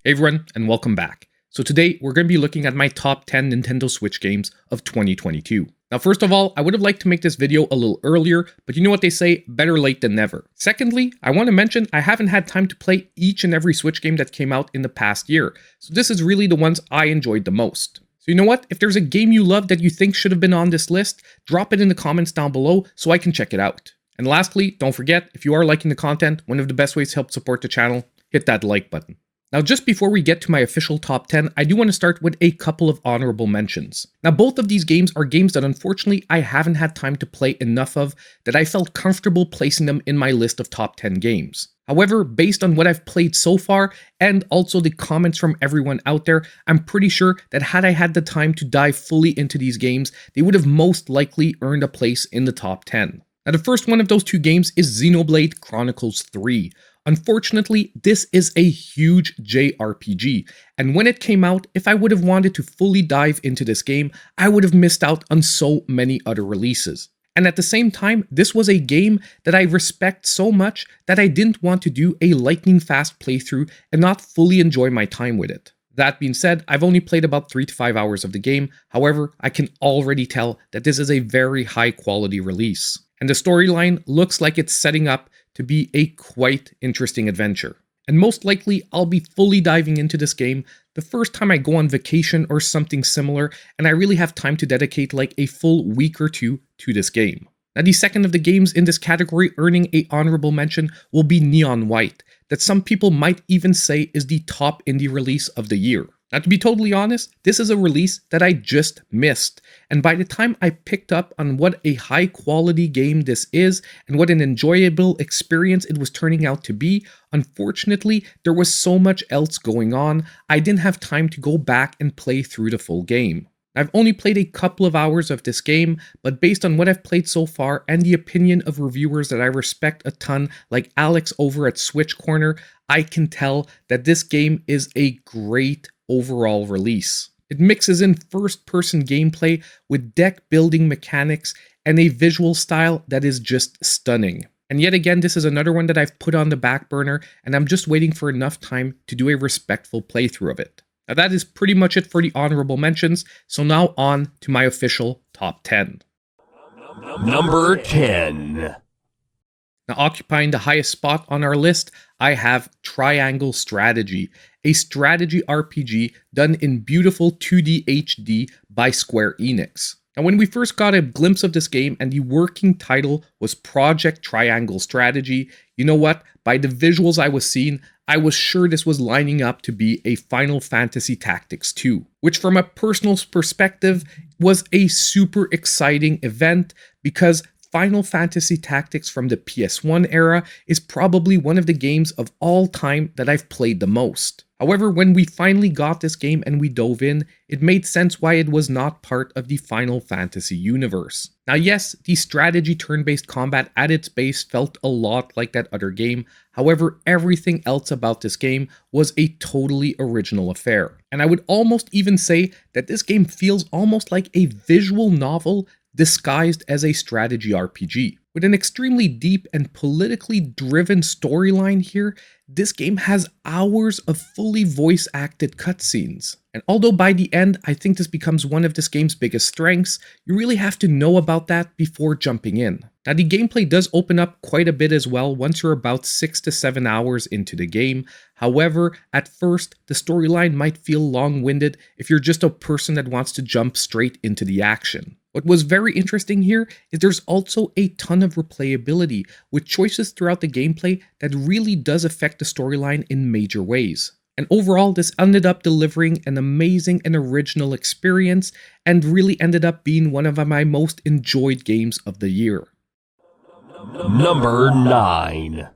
Hey everyone, and welcome back. So today, we're going to be looking at my top 10 Nintendo Switch games of 2022. Now first of all, I would have liked to make this video a little earlier, but you know what they say, better late than never. Secondly, I want to mention I haven't had time to play each and every Switch game that came out in the past year, so this is really the ones I enjoyed the most. So you know what, if there's a game you love that you think should have been on this list, drop it in the comments down below so I can check it out. And lastly, don't forget, if you are liking the content, one of the best ways to help support the channel, hit that like button. Now, just before we get to my official top 10, I do want to start with a couple of honorable mentions. Now, both of these games are games that unfortunately I haven't had time to play enough of that I felt comfortable placing them in my list of top 10 games. However, based on what I've played so far, and also the comments from everyone out there, I'm pretty sure that had I had the time to dive fully into these games, they would have most likely earned a place in the top 10. Now, the first one of those two games is Xenoblade Chronicles 3. Unfortunately, this is a huge JRPG, and when it came out, if I would have wanted to fully dive into this game, I would have missed out on so many other releases. And at the same time, this was a game that I respect so much that I didn't want to do a lightning fast playthrough and not fully enjoy my time with it. That being said, I've only played about 3 to 5 hours of the game, however, I can already tell that this is a very high quality release. And the storyline looks like it's setting up to be a quite interesting adventure. And most likely, I'll be fully diving into this game the first time I go on vacation or something similar, and I really have time to dedicate like a full week or two to this game. Now, the second of the games in this category earning a honorable mention will be Neon White, that some people might even say is the top indie release of the year. Now, to be totally honest, this is a release that I just missed, and by the time I picked up on what a high quality game this is and what an enjoyable experience it was turning out to be, unfortunately, there was so much else going on, I didn't have time to go back and play through the full game. I've only played a couple of hours of this game, but based on what I've played so far and the opinion of reviewers that I respect a ton, like Alex over at Switch Corner, I can tell that this game is a great overall release. It mixes in first-person gameplay with deck-building mechanics and a visual style that is just stunning. And yet again, this is another one that I've put on the back burner, and I'm just waiting for enough time to do a respectful playthrough of it. Now that is pretty much it for the honorable mentions, so now on to my official top 10. Number 10. Now, occupying the highest spot on our list, I have Triangle Strategy, a strategy RPG done in beautiful 2D HD by Square Enix. Now, when we first got a glimpse of this game and the working title was Project Triangle Strategy, you know what? By the visuals I was seeing, I was sure this was lining up to be a Final Fantasy Tactics 2, which from a personal perspective was a super exciting event because Final Fantasy Tactics from the PS1 era is probably one of the games of all time that I've played the most. However, when we finally got this game and we dove in, it made sense why it was not part of the Final Fantasy universe. Now yes, the strategy turn-based combat at its base felt a lot like that other game, however everything else about this game was a totally original affair. And I would almost even say that this game feels almost like a visual novel disguised as a strategy RPG. With an extremely deep and politically driven storyline here, this game has hours of fully voice-acted cutscenes. And although by the end, I think this becomes one of this game's biggest strengths, you really have to know about that before jumping in. Now, the gameplay does open up quite a bit as well once you're about 6 to 7 hours into the game. However, at first, the storyline might feel long-winded if you're just a person that wants to jump straight into the action. What was very interesting here is there's also a ton of replayability with choices throughout the gameplay that really does affect the storyline in major ways. And overall, this ended up delivering an amazing and original experience and really ended up being one of my most enjoyed games of the year. Number 9.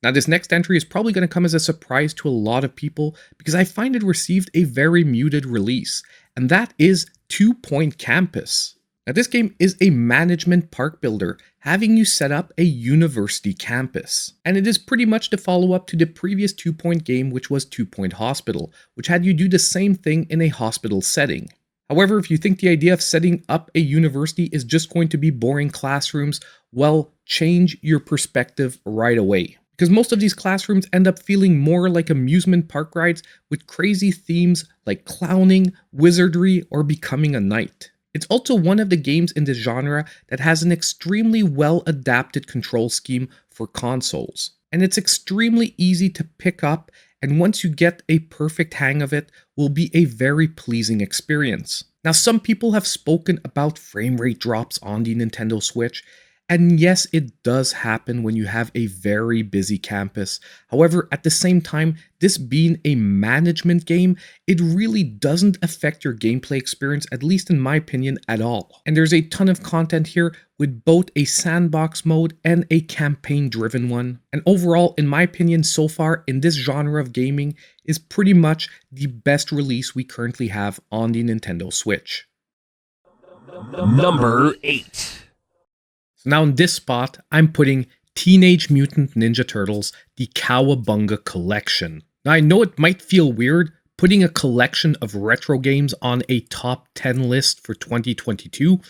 Now, this next entry is probably going to come as a surprise to a lot of people because I find it received a very muted release, and that is 2 Point Campus. Now, this game is a management park builder, having you set up a university campus. And it is pretty much the follow-up to the previous 2 Point game, which was 2 Point Hospital, which had you do the same thing in a hospital setting. However, if you think the idea of setting up a university is just going to be boring classrooms, well, change your perspective right away. because most of these classrooms end up feeling more like amusement park rides with crazy themes like clowning, wizardry, or becoming a knight. It's also one of the games in this genre that has an extremely well adapted control scheme for consoles, and it's extremely easy to pick up, and once you get a perfect hang of it, will be a very pleasing experience. Now, some people have spoken about frame rate drops on the Nintendo Switch, and yes, it does happen when you have a very busy campus. However, at the same time, this being a management game, it really doesn't affect your gameplay experience, at least in my opinion, at all. And there's a ton of content here with both a sandbox mode and a campaign-driven one. And overall, in my opinion, so far in this genre of gaming is pretty much the best release we currently have on the Nintendo Switch. Number 8. So now in this spot, I'm putting Teenage Mutant Ninja Turtles, the Cowabunga Collection. Now I know it might feel weird putting a collection of retro games on a top 10 list for 2022,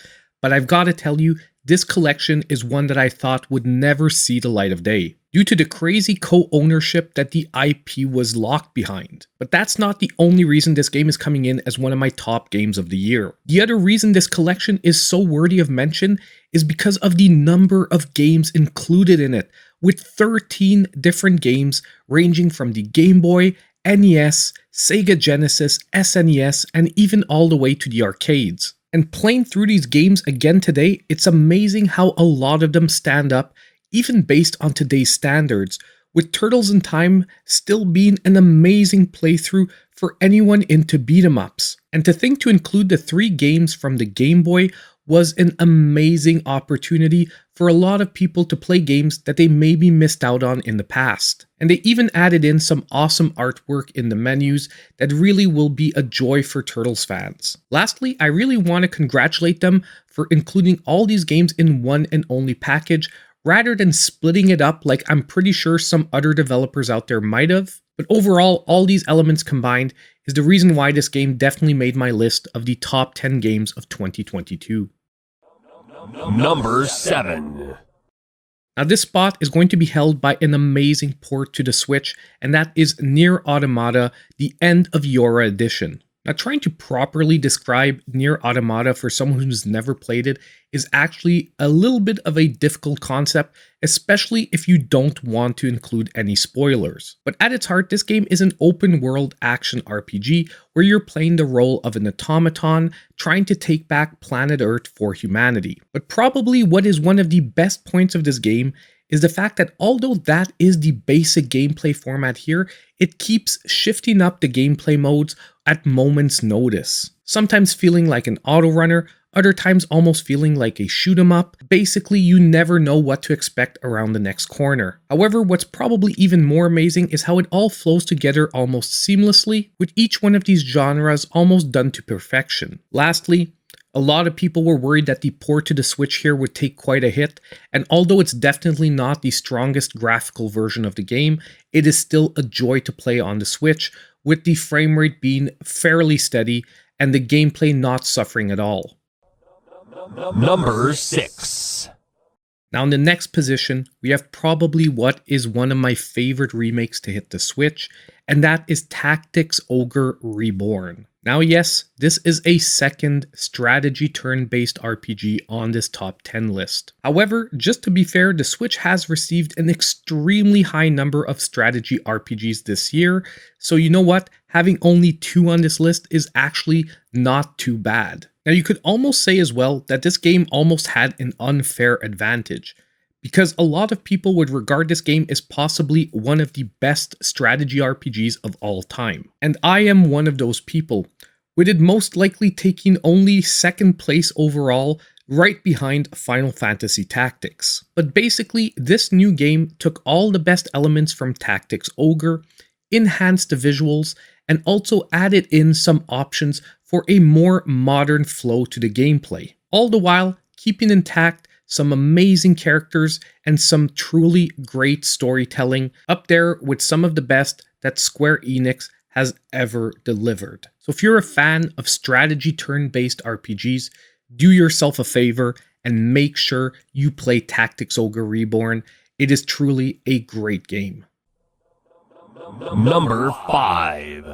but I've got to tell you, this collection is one that I thought would never see the light of day, due to the crazy co-ownership that the IP was locked behind. But that's not the only reason this game is coming in as one of my top games of the year. The other reason this collection is so worthy of mention is because of the number of games included in it, with 13 different games ranging from the Game Boy, NES, Sega Genesis, SNES, and even all the way to the arcades. And playing through these games again today, it's amazing how a lot of them stand up, even based on today's standards, with Turtles in Time still being an amazing playthrough for anyone into beat-em-ups. And to think to include the 3 games from the Game Boy was an amazing opportunity for a lot of people to play games that they maybe missed out on in the past. And they even added in some awesome artwork in the menus that really will be a joy for Turtles fans. Lastly, I really want to congratulate them for including all these games in one and only package, rather than splitting it up like I'm pretty sure some other developers out there might have. But overall, all these elements combined is the reason why this game definitely made my list of the top 10 games of 2022. Number 7. Now this spot is going to be held by an amazing port to the Switch, and that is Nier Automata, the End of Yora Edition. Now trying to properly describe Nier Automata for someone who's never played it is actually a little bit of a difficult concept, especially if you don't want to include any spoilers. But at its heart, this game is an open world action RPG where you're playing the role of an automaton trying to take back planet Earth for humanity. But probably what is one of the best points of this game is the fact that although that is the basic gameplay format here, it keeps shifting up the gameplay modes at moment's notice. Sometimes feeling like an auto runner, other times almost feeling like a shoot 'em up. Basically, you never know what to expect around the next corner. However, what's probably even more amazing is how it all flows together almost seamlessly, with each one of these genres almost done to perfection. Lastly, a lot of people were worried that the port to the Switch here would take quite a hit, and although it's definitely not the strongest graphical version of the game, it is still a joy to play on the Switch, with the frame rate being fairly steady and the gameplay not suffering at all. Number 6. Now in the next position, we have probably what is one of my favorite remakes to hit the Switch, and that is Tactics Ogre Reborn. Now yes, this is a second strategy turn-based RPG on this top 10 list. However, just to be fair, the Switch has received an extremely high number of strategy RPGs this year, so you know what? Having only 2 on this list is actually not too bad. Now you could almost say as well that this game almost had an unfair advantage, because a lot of people would regard this game as possibly one of the best strategy RPGs of all time. And I am one of those people, with it most likely taking only second place overall, right behind Final Fantasy Tactics. But basically, this new game took all the best elements from Tactics Ogre, enhanced the visuals, and also added in some options for a more modern flow to the gameplay, all the while keeping intact some amazing characters and some truly great storytelling, up there with some of the best that Square Enix has ever delivered. So if you're a fan of strategy turn-based RPGs, do yourself a favor and make sure you play Tactics Ogre Reborn. It is truly a great game. Number 5.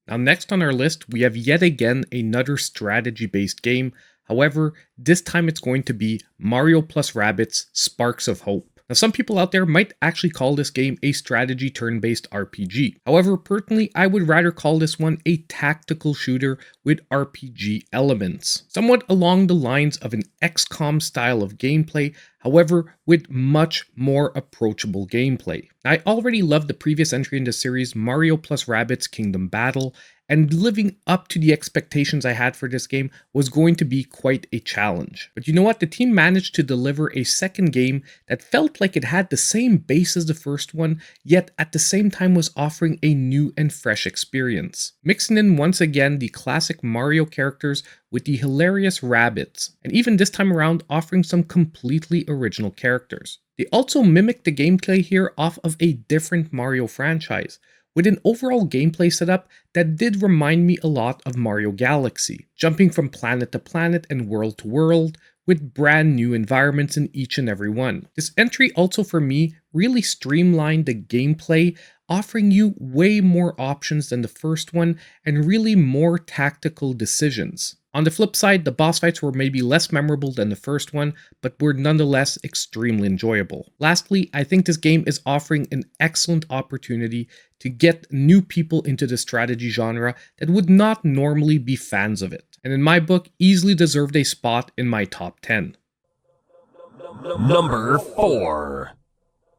Now next on our list, we have yet again another strategy-based game. However, this time it's going to be Mario plus Rabbids Sparks of Hope. Now some people out there might actually call this game a strategy turn-based RPG. However, personally, I would rather call this one a tactical shooter with RPG elements. Somewhat along the lines of an XCOM style of gameplay, however, with much more approachable gameplay. I already loved the previous entry in the series, Mario plus Rabbids Kingdom Battle, and living up to the expectations I had for this game was going to be quite a challenge. But you know what? The team managed to deliver a second game that felt like it had the same base as the first one, yet at the same time was offering a new and fresh experience. Mixing in once again the classic Mario characters with the hilarious Rabbids, and even this time around offering some completely original characters. They also mimicked the gameplay here off of a different Mario franchise, with an overall gameplay setup that did remind me a lot of Mario Galaxy, jumping from planet to planet and world to world, with brand new environments in each and every one. This entry also for me really streamlined the gameplay, offering you way more options than the first one and really more tactical decisions. On the flip side, the boss fights were maybe less memorable than the first one, but were nonetheless extremely enjoyable. Lastly, I think this game is offering an excellent opportunity to get new people into the strategy genre that would not normally be fans of it, and in my book, easily deserved a spot in my top 10. Number 4.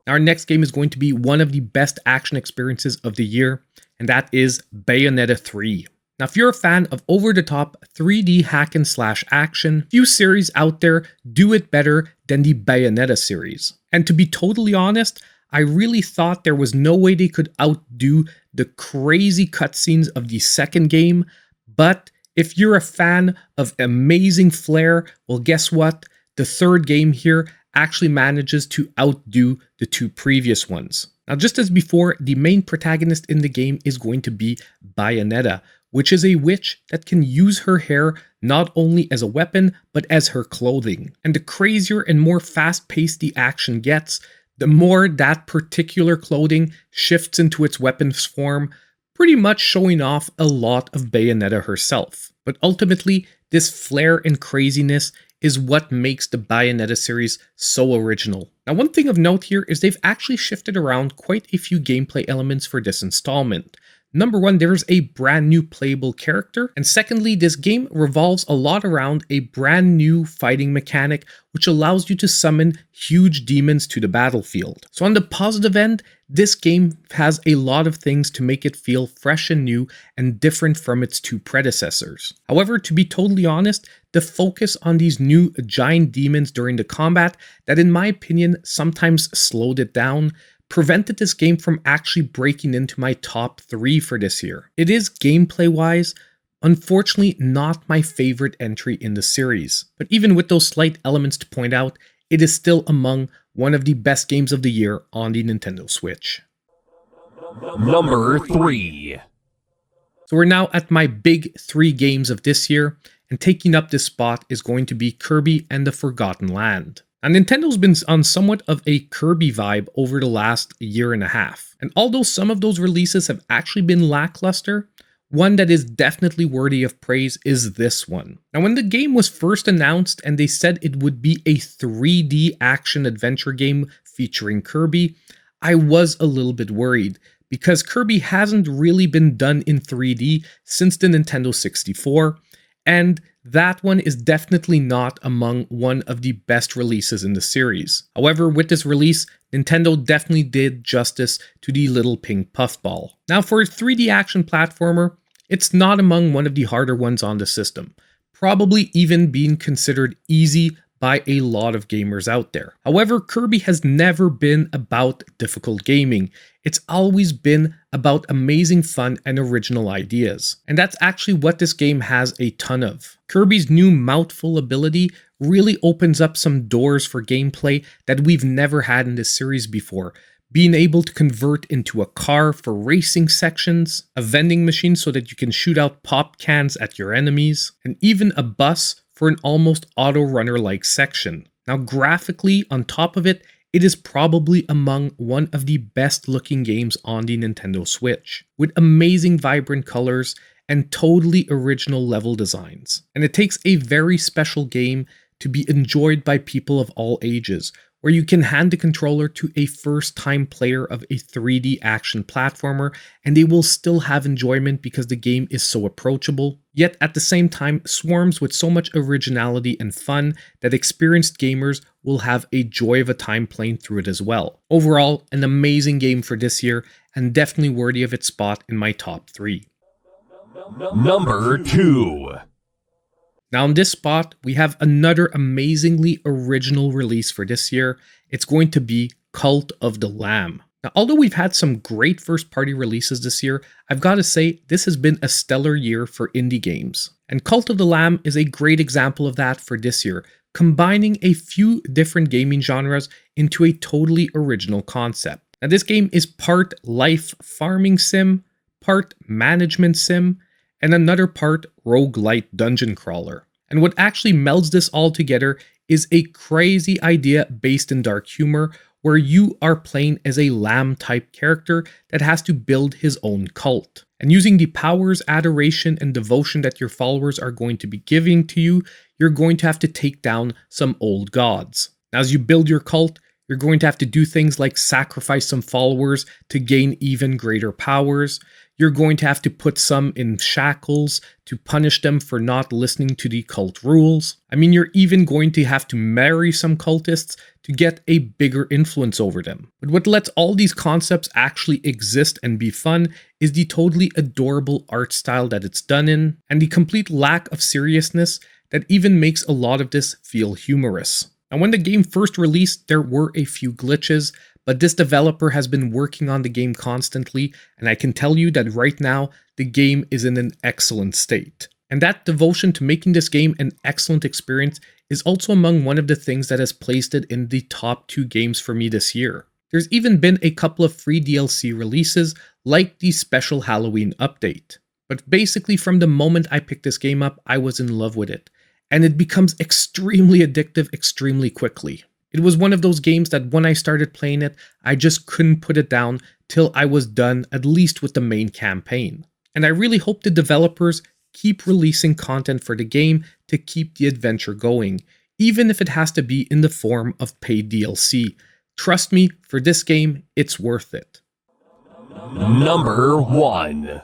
Our next game is going to be one of the best action experiences of the year, and that is Bayonetta 3. Now, if you're a fan of over-the-top 3D hack and slash action, few series out there do it better than the Bayonetta series. And to be totally honest, I really thought there was no way they could outdo the crazy cutscenes of the second game, but if you're a fan of amazing flair, well, guess what? The third game here actually manages to outdo the two previous ones. Now, just as before, the main protagonist in the game is going to be Bayonetta, which is a witch that can use her hair not only as a weapon, but as her clothing. And the crazier and more fast-paced the action gets, the more that particular clothing shifts into its weapon's form, pretty much showing off a lot of Bayonetta herself. But ultimately, this flair and craziness is what makes the Bayonetta series so original. Now, one thing of note here is they've actually shifted around quite a few gameplay elements for this installment. Number one, there's a brand new playable character, and secondly, this game revolves a lot around a brand new fighting mechanic which allows you to summon huge demons to the battlefield. So on the positive end, this game has a lot of things to make it feel fresh and new and different from its two predecessors. However, to be totally honest, the focus on these new giant demons during the combat that in my opinion sometimes slowed it down, prevented this game from actually breaking into my top 3 for this year. It is gameplay-wise, unfortunately not my favorite entry in the series, but even with those slight elements to point out, it is still among one of the best games of the year on the Nintendo Switch. Number 3. So we're now at my big 3 games of this year, and taking up this spot is going to be Kirby and the Forgotten Land. Now, Nintendo's been on somewhat of a Kirby vibe over the last year and a half, and although some of those releases have actually been lackluster, one that is definitely worthy of praise is this one. Now, when the game was first announced and they said it would be a 3D action-adventure game featuring Kirby, I was a little bit worried, because Kirby hasn't really been done in 3D since the Nintendo 64, and that one is definitely not among one of the best releases in the series. However, with this release, Nintendo definitely did justice to the little pink puffball. Now, for a 3D action platformer, it's not among one of the harder ones on the system, probably even being considered easy by a lot of gamers out there. However, Kirby has never been about difficult gaming. It's always been about amazing fun and original ideas. And that's actually what this game has a ton of. Kirby's new mouthful ability really opens up some doors for gameplay that we've never had in this series before. Being able to convert into a car for racing sections, a vending machine so that you can shoot out pop cans at your enemies, and even a bus for an almost auto runner-like section. Now, graphically, on top of it, it is probably among one of the best looking games on the Nintendo Switch, with amazing vibrant colors and totally original level designs. And it takes a very special game to be enjoyed by people of all ages, where you can hand the controller to a first-time player of a 3D action platformer and they will still have enjoyment because the game is so approachable, yet at the same time swarms with so much originality and fun that experienced gamers will have a joy of a time playing through it as well. Overall, an amazing game for this year and definitely worthy of its spot in my top 3. Number 2. Now in this spot, we have another amazingly original release for this year. It's going to be Cult of the Lamb. Now, although we've had some great first-party releases this year, I've got to say this has been a stellar year for indie games. And Cult of the Lamb is a great example of that for this year, combining a few different gaming genres into a totally original concept. Now, this game is part life farming sim, part management sim, and another part roguelite dungeon crawler. And what actually melds this all together is a crazy idea based in dark humor where you are playing as a lamb type character that has to build his own cult. And using the powers, adoration, and devotion that your followers are going to be giving to you, you're going to have to take down some old gods. Now, as you build your cult, you're going to have to do things like sacrifice some followers to gain even greater powers. You're going to have to put some in shackles to punish them for not listening to the cult rules. I mean, you're even going to have to marry some cultists to get a bigger influence over them. But what lets all these concepts actually exist and be fun is the totally adorable art style that it's done in, and the complete lack of seriousness that even makes a lot of this feel humorous. Now, when the game first released, there were a few glitches, but this developer has been working on the game constantly, and I can tell you that right now, the game is in an excellent state. And that devotion to making this game an excellent experience is also among one of the things that has placed it in the top 2 games for me this year. There's even been a couple of free DLC releases, like the special Halloween update. But basically, from the moment I picked this game up, I was in love with it. And it becomes extremely addictive extremely quickly. It was one of those games that when I started playing it, I just couldn't put it down till I was done, at least with the main campaign. And I really hope the developers keep releasing content for the game to keep the adventure going, even if it has to be in the form of paid DLC. Trust me, for this game, it's worth it. Number 1.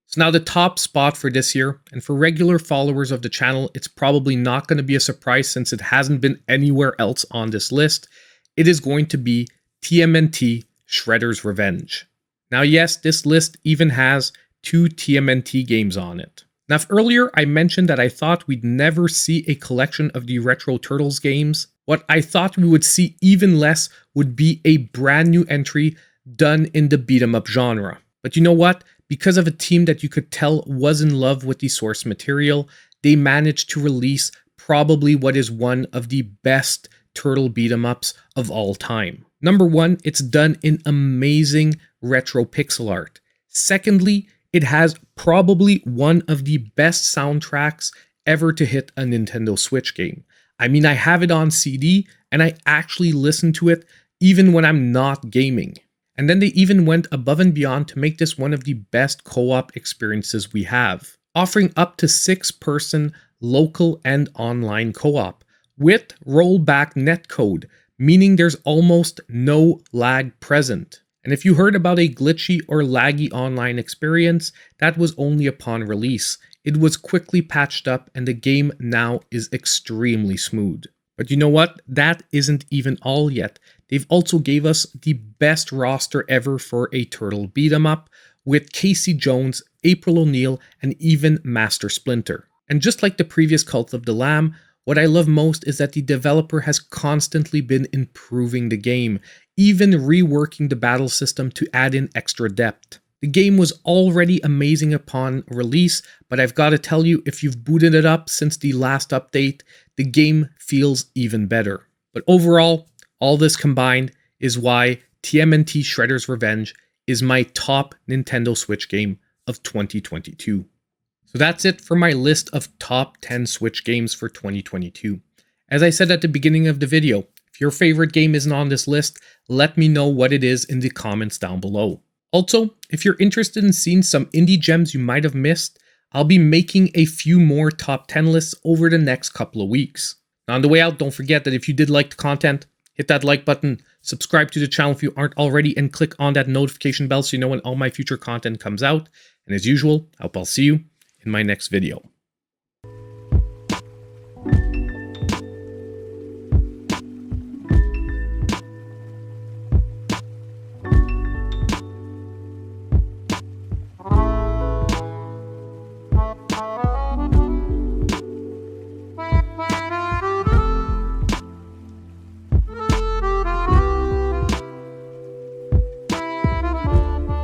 So now the top spot for this year, and for regular followers of the channel, it's probably not going to be a surprise since it hasn't been anywhere else on this list. It is going to be TMNT Shredder's Revenge. Now yes, this list even has 2 TMNT games on it. Now if earlier I mentioned that I thought we'd never see a collection of the Retro Turtles games, what I thought we would see even less would be a brand new entry done in the beat 'em up genre. But you know what? Because of a team that you could tell was in love with the source material, they managed to release probably what is one of the best turtle beat-em-ups of all time. Number 1, it's done in amazing retro pixel art. Secondly, it has probably one of the best soundtracks ever to hit a Nintendo Switch game. I mean, I have it on CD, and I actually listen to it even when I'm not gaming. And then they even went above and beyond to make this one of the best co-op experiences we have, offering up to 6-person local and online co-op with rollback netcode, meaning there's almost no lag present. And if you heard about a glitchy or laggy online experience, that was only upon release. It was quickly patched up and the game now is extremely smooth. But you know what? That isn't even all yet. They've also gave us the best roster ever for a turtle beat 'em up with Casey Jones, April O'Neil, and even Master Splinter. And just like the previous Cult of the Lamb, what I love most is that the developer has constantly been improving the game, even reworking the battle system to add in extra depth. The game was already amazing upon release, but I've got to tell you, if you've booted it up since the last update, the game feels even better. But overall, all this combined is why TMNT Shredder's Revenge is my top Nintendo Switch game of 2022. So that's it for my list of top 10 Switch games for 2022. As I said at the beginning of the video, If your favorite game isn't on this list, let me know what it is in the comments down below. Also, if you're interested in seeing some indie gems you might have missed, I'll be making a few more top 10 lists over the next couple of weeks. Now, on the way out, don't forget that if you did like the content, hit that like button, subscribe to the channel if you aren't already, and click on that notification bell so you know when all my future content comes out. And as usual, I hope I'll see you in my next video.